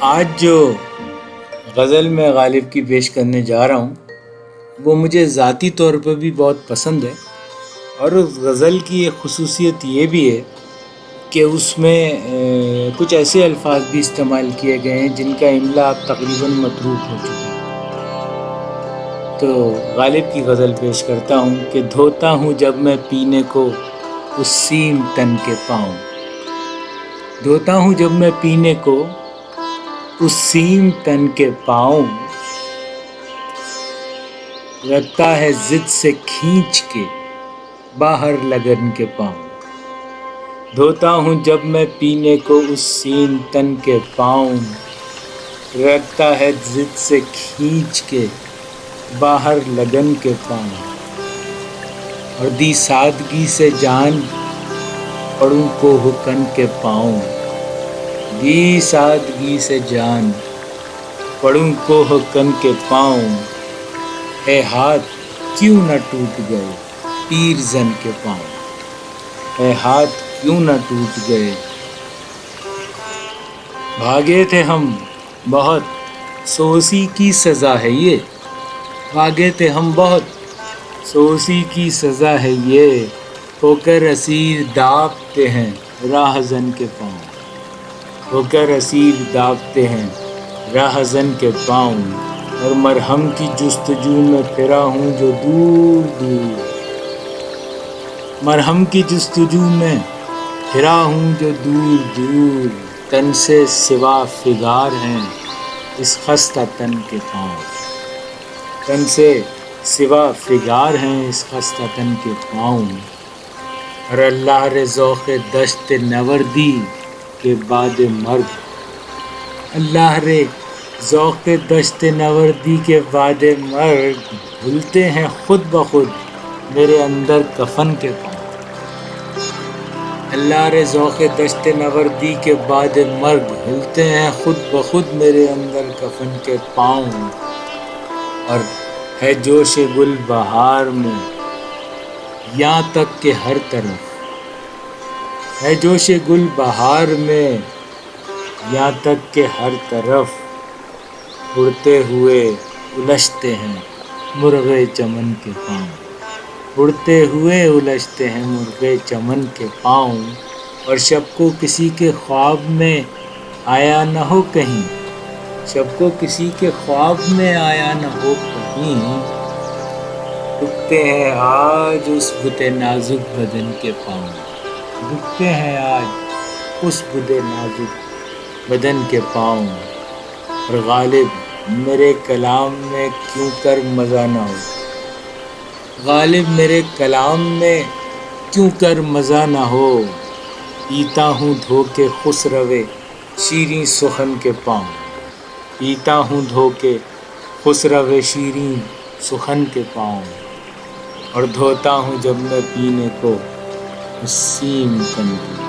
آج جو غزل میں غالب کی پیش کرنے جا رہا ہوں وہ مجھے ذاتی طور پر بھی بہت پسند ہے، اور اس غزل کی ایک خصوصیت یہ بھی ہے کہ اس میں کچھ ایسے الفاظ بھی استعمال کیے گئے ہیں جن کا املا اب تقریباً متروک ہو چکا ہے۔ تو غالب کی غزل پیش کرتا ہوں کہ دھوتا ہوں جب میں پینے کو اس سیم تن کے پاؤں، دھوتا ہوں جب میں پینے کو اس سیم تن کے پاؤں، لگتا ہے ضد سے کھینچ کے باہر لگن کے پاؤں، دھوتا ہوں جب میں پینے کو اس سیم تن کے پاؤں، لگتا ہے ضد سے کھینچ کے باہر لگن کے پاؤں، اور دی سادگی سے جان پڑوں کو حکن کے پاؤں، دی سادگی سے جان پڑوں کو حکن کے پاؤں، اے ہاتھ کیوں نہ ٹوٹ گئے پیر زن کے پاؤں، اے ہاتھ کیوں نہ ٹوٹ گئے۔ بھاگے تھے ہم بہت سو اسی کی سزا ہے یہ، بھاگے تھے ہم بہت سو اسی کی سزا ہے یہ، ہو کر اسیر دابتے ہیں راہزن کے پاؤں، ہو کر اسیر دابتے ہیں راہزن کے پاؤں، اور مرہم کی جستجو میں پھرا ہوں جو دور دور، مرہم کی جستجو میں پھرا ہوں جو دور دور، تن سے سوا فگار ہیں اس خستہ تن کے پاؤں، تن سے سوا فگار ہیں اس خستہ تن کے پاؤں، اور اللہ رے ذوق دشت نوردی کے بعد مرگ، اللہ رے ذوق دشت نوردی کے بعد مرگ، دھلتے ہیں خود بخود میرے اندر کفن کے پاؤں، اللہ رے ذوق دشت نوردی کے بعد مرگ، دھلتے ہیں خود بخود میرے اندر کفن کے پاؤں، اور ہے جوش گل بہار میں یہاں تک کہ ہر طرف، ہے جوش گل بہار میں یہاں تک کہ ہر طرف، اڑتے ہوئے الجھتے ہیں مرغے چمن کے پاؤں، اڑتے ہوئے الجھتے ہیں مرغے چمن کے پاؤں، اور شب کو کسی کے خواب میں آیا نہ ہو کہیں، شب کو کسی کے خواب میں آیا نہ ہو کہیں، دکھتے ہیں آج اس بت نازک بدن کے پاؤں، دکھتے ہیں آج اس بت نازک بدن کے پاؤں، اور غالب میرے کلام میں کیوں کر مزہ نہ ہو، غالب میرے کلام میں کیوں کر مزہ نہ ہو، پیتا ہوں دھو کے خسرو شیریں سخن کے پاؤں، پیتا ہوں دھو کے خسرو شیریں سخن کے پاؤں، اور دھوتا ہوں جب میں پینے کو اس سیم تن کے